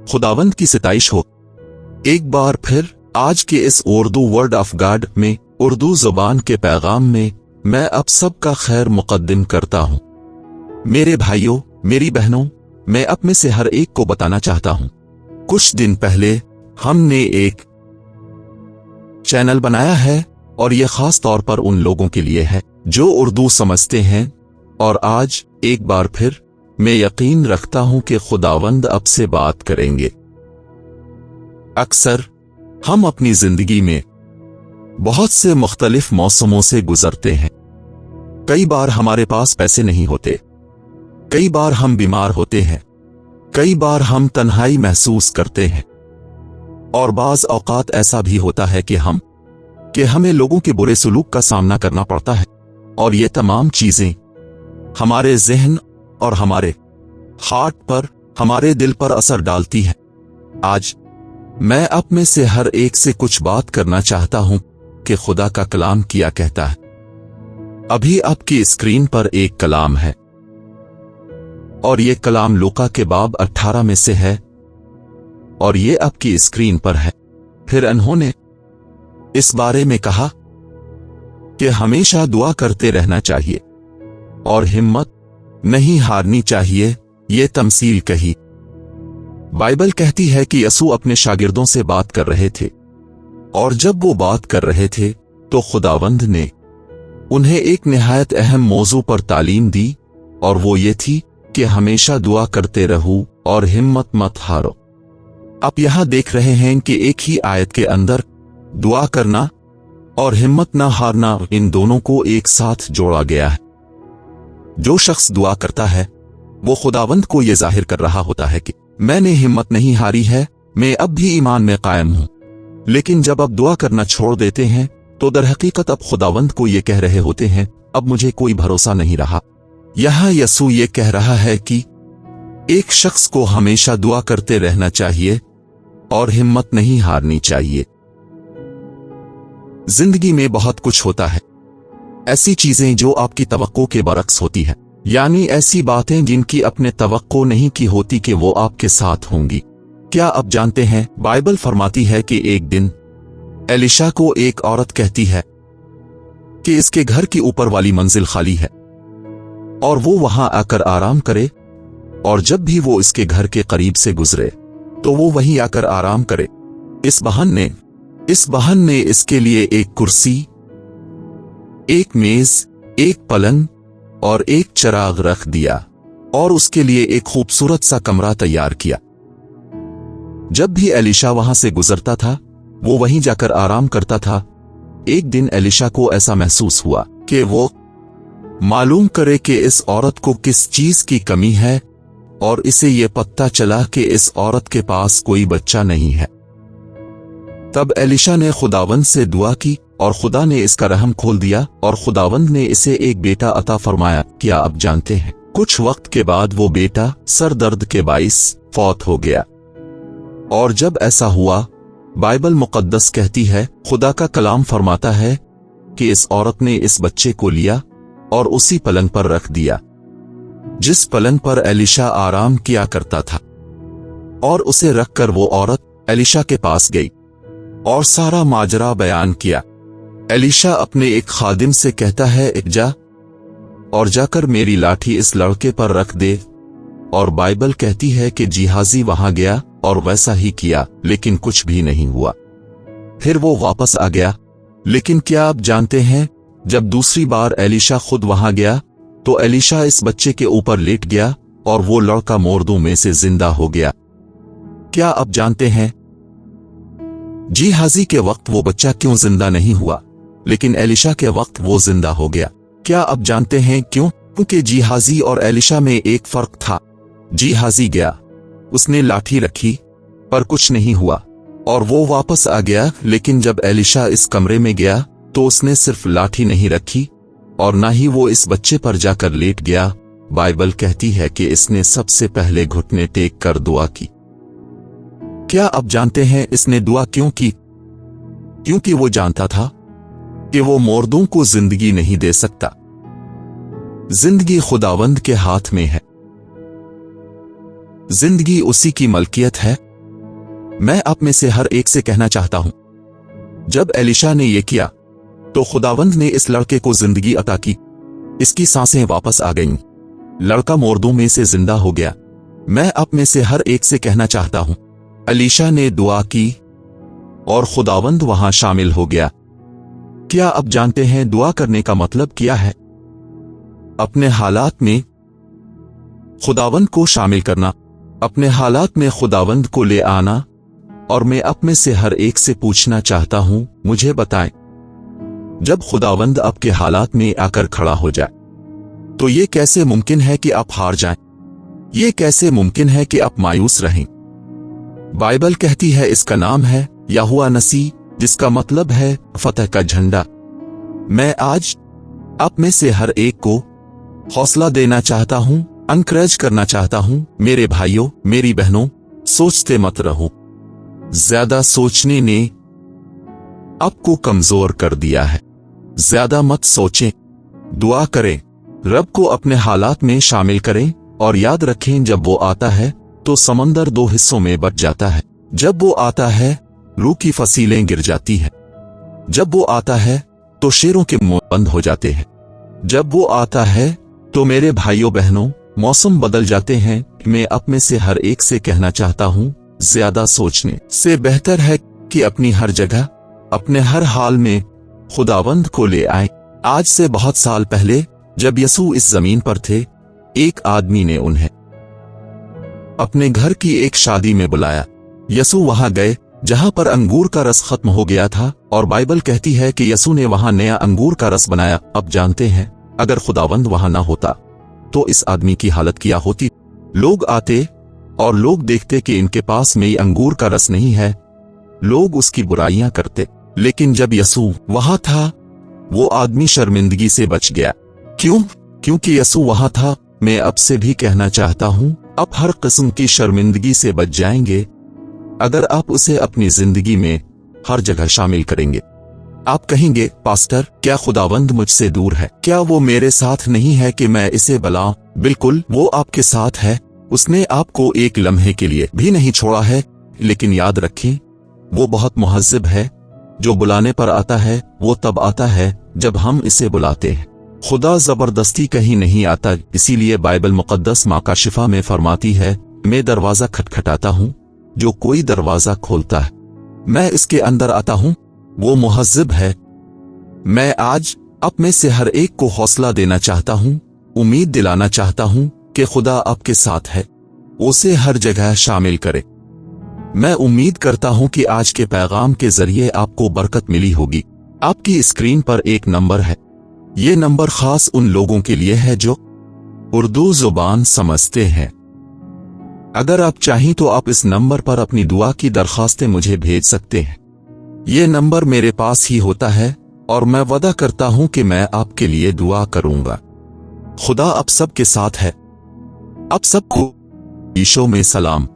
खुदावंद की सिताइश हो। एक बार फिर आज के इस उर्दू वर्ड ऑफ गॉड में, उर्दू जुबान के पैगाम में मैं अब सबका खैर मुकद्दम करता हूं। मेरे भाइयों, मेरी बहनों, मैं अब में से हर एक को बताना चाहता हूं, कुछ दिन पहले हमने एक चैनल बनाया है और यह खास तौर पर उन लोगों के लिए है जो उर्दू समझते हैं, और आज एक बार फिर मैं यकीन रखता हूं कि खुदावंद अब से बात करेंगे। अक्सर हम अपनी जिंदगी में बहुत से मुख्तलिफ मौसमों से गुजरते हैं। कई बार हमारे पास पैसे नहीं होते, कई बार हम बीमार होते हैं, कई बार हम तन्हाई महसूस करते हैं, और बाज़ औक़ात ऐसा भी होता है कि हमें लोगों के बुरे सलूक का सामना करना पड़ता है, और ये तमाम चीजें हमारे ज़हन और हमारे हार्ट पर, हमारे दिल पर असर डालती हैं। आज मैं अब में से हर एक से कुछ बात करना चाहता हूं कि खुदा का कलाम क्या कहता है। अभी आपकी स्क्रीन पर एक कलाम है, और ये कलाम लूका के बाब 18 में से है, और ये आपकी स्क्रीन पर है। फिर उन्होंने इस बारे में कहा कि हमेशा दुआ करते रहना चाहिए और हिम्मत नहीं हारनी चाहिए। ये तमसील कही। बाइबल कहती है कि यसू अपने शागिर्दों से बात कर रहे थे, और जब वो बात कर रहे थे तो खुदावंद ने उन्हें एक निहायत अहम मौजू पर तालीम दी, और वो ये थी कि हमेशा दुआ करते रहो और हिम्मत मत हारो। आप यहां देख रहे हैं कि एक ही आयत के अंदर दुआ करना और हिम्मत न हारना, इन दोनों को एक साथ जोड़ा गया है। जो शख्स दुआ करता है वो खुदावंद को यह जाहिर कर रहा होता है कि मैंने हिम्मत नहीं हारी है, मैं अब भी ईमान में कायम हूं। लेकिन जब आप दुआ करना छोड़ देते हैं तो दरहकीकत अब खुदावंद को ये कह रहे होते हैं, अब मुझे कोई भरोसा नहीं रहा। यहां यसू ये कह रहा है कि एक शख्स को हमेशा दुआ करते रहना चाहिए और हिम्मत नहीं हारनी चाहिए। जिंदगी में बहुत कुछ होता है, ऐसी चीजें जो आपकी तवक्को के बरक्स होती है, यानी ऐसी बातें जिनकी अपने तवक्को नहीं की होती कि वो आपके साथ होंगी। क्या आप जानते हैं, बाइबल फरमाती है कि एक दिन एलिशा को एक औरत कहती है कि इसके घर की ऊपर वाली मंजिल खाली है और वो वहां आकर आराम करे, और जब भी वो इसके घर के करीब से गुजरे तो वो वहीं आकर आराम करे। इस बहाने इसके लिए एक कुर्सी, एक मेज, एक पलंग और एक चिराग रख दिया, और उसके लिए एक खूबसूरत सा कमरा तैयार किया। जब भी एलिशा वहां से गुजरता था वो वहीं जाकर आराम करता था। एक दिन एलिशा को ऐसा महसूस हुआ कि वो मालूम करे कि इस औरत को किस चीज की कमी है, और इसे ये पता चला कि इस औरत के पास कोई बच्चा नहीं है। तब एलिशा ने खुदावंद से दुआ की और खुदा ने इसका रहम खोल दिया, और खुदावंद ने इसे एक बेटा अता फरमाया। क्या आप जानते हैं, कुछ वक्त के बाद वो बेटा सर दर्द के बाइस फौत हो गया। और जब ऐसा हुआ, बाइबल मुकद्दस कहती है, खुदा का कलाम फरमाता है कि इस औरत ने इस बच्चे को लिया और उसी पलंग पर रख दिया जिस पलंग पर एलिशा आराम किया करता था, और उसे रखकर वो औरत एलिशा के पास गई और सारा माजरा बयान किया। एलिशा अपने एक खादिम से कहता है, जा और जाकर मेरी लाठी इस लड़के पर रख दे, और बाइबल कहती है कि जिहाजी वहां गया और वैसा ही किया, लेकिन कुछ भी नहीं हुआ। फिर वो वापस आ गया। लेकिन क्या आप जानते हैं, जब दूसरी बार एलिशा खुद वहां गया तो एलिशा इस बच्चे के ऊपर लेट गया और वो लड़का मुर्दों में से जिंदा हो गया। क्या आप जानते हैं, जिहाजी के वक्त वो बच्चा क्यों जिंदा नहीं हुआ, लेकिन एलिशा के वक्त वो जिंदा हो गया? क्या आप जानते हैं क्यों? क्योंकि जिहाजी और एलिशा में एक फर्क था। जिहाजी गया, उसने लाठी रखी, पर कुछ नहीं हुआ और वो वापस आ गया। लेकिन जब एलिशा इस कमरे में गया तो उसने सिर्फ लाठी नहीं रखी और ना ही वो इस बच्चे पर जाकर लेट गया। बाइबल कहती है कि इसने सबसे पहले घुटने टेक कर दुआ की। क्या आप जानते हैं इसने दुआ क्यों की? क्योंकि वो जानता था कि वो मुर्दों को जिंदगी नहीं दे सकता। जिंदगी खुदावंद के हाथ में है। जिंदगी उसी की मलकियत है मैं आप में से हर एक से कहना चाहता हूं। जब एलिशा ने यह किया तो खुदावंद ने इस लड़के को जिंदगी अता की। इसकी सांसें वापस आ गईं। लड़का मुर्दों में से जिंदा हो गया। मैं आप में से हर एक से कहना चाहता हूं। एलिशा ने दुआ की और खुदावंद वहां शामिल हो गया। क्या आप जानते हैं दुआ करने का मतलब क्या है? अपने हालात में खुदावंद को शामिल करना, अपने हालात में खुदावंद को ले आना। और मैं आप में से हर एक से पूछना चाहता हूं, मुझे बताएं, जब खुदावंद आपके हालात में आकर खड़ा हो जाए तो ये कैसे मुमकिन है कि आप हार जाएं? ये कैसे मुमकिन है कि आप मायूस रहें? बाइबल कहती है इसका नाम है यहोवा नसी, जिसका मतलब है फतह का झंडा। मैं आज आप में से हर एक को हौसला देना चाहता हूं, एनकरेज करना चाहता हूं। मेरे भाइयों, मेरी बहनों, सोचते मत रहो। ज्यादा सोचने ने आपको कमजोर कर दिया है। ज्यादा मत सोचें, दुआ करें, रब को अपने हालात में शामिल करें और याद रखें जब वो आता है तो समंदर दो हिस्सों में बंट जाता है। जब वो आता है रूह की फसीलें गिर जाती हैं। जब वो आता है तो शेरों के मुंह बंद हो जाते हैं। जब वो आता है तो मेरे भाइयों बहनों, मौसम बदल जाते हैं। मैं आप में से हर एक से कहना चाहता हूं, ज्यादा सोचने से बेहतर है कि अपनी हर जगह, अपने हर हाल में खुदावंद को ले आए। आज से बहुत साल पहले जब यसू इस जमीन पर थे, एक आदमी ने उन्हें अपने घर की एक शादी में बुलाया। यसू वहां गए जहां पर अंगूर का रस खत्म हो गया था और बाइबल कहती है कि यसू ने वहां नया अंगूर का रस बनाया। अब जानते हैं, अगर खुदावंद वहां ना होता तो इस आदमी की हालत क्या होती? लोग आते और लोग देखते कि इनके पास में अंगूर का रस नहीं है। लोग उसकी बुराइयां करते, लेकिन जब यसू वहां था वो आदमी शर्मिंदगी से बच गया। क्यों? क्योंकि यसू वहां था। मैं अब से भी कहना चाहता हूं, आप हर किस्म की शर्मिंदगी से बच जाएंगे अगर आप उसे अपनी जिंदगी में हर जगह शामिल करेंगे। आप कहेंगे, पास्टर, क्या खुदावंद मुझसे दूर है? क्या वो मेरे साथ नहीं है कि मैं इसे बुलाऊं? बिल्कुल, वो आपके साथ है। उसने आपको एक लम्हे के लिए भी नहीं छोड़ा है। लेकिन याद रखें, वो बहुत मुहज्जिब है। जो बुलाने पर आता है वो तब आता है जब हम इसे बुलाते हैं। खुदा जबरदस्ती कहीं नहीं आता। इसीलिए बाइबल मुकद्दस माँ का शिफा में फरमाती है, मैं दरवाजा खटखटाता हूँ, जो कोई दरवाजा खोलता है मैं इसके अंदर आता हूँ। वो मुहज्जिब है। मैं आज आप में से हर एक को हौसला देना चाहता हूँ, उम्मीद दिलाना चाहता हूँ कि खुदा आपके साथ है। उसे हर जगह शामिल करे। मैं उम्मीद करता हूं कि आज के पैगाम के जरिए आपको बरकत मिली होगी। आपकी स्क्रीन पर एक नंबर है। ये नंबर खास उन लोगों के लिए है जो उर्दू जुबान समझते हैं। अगर आप चाहें तो आप इस नंबर पर अपनी दुआ की दरखास्तें मुझे भेज सकते हैं। ये नंबर मेरे पास ही होता है और मैं वादा करता हूं कि मैं आपके लिए दुआ करूंगा। खुदा आप सब के साथ है। आप सबको ईशो में सलाम।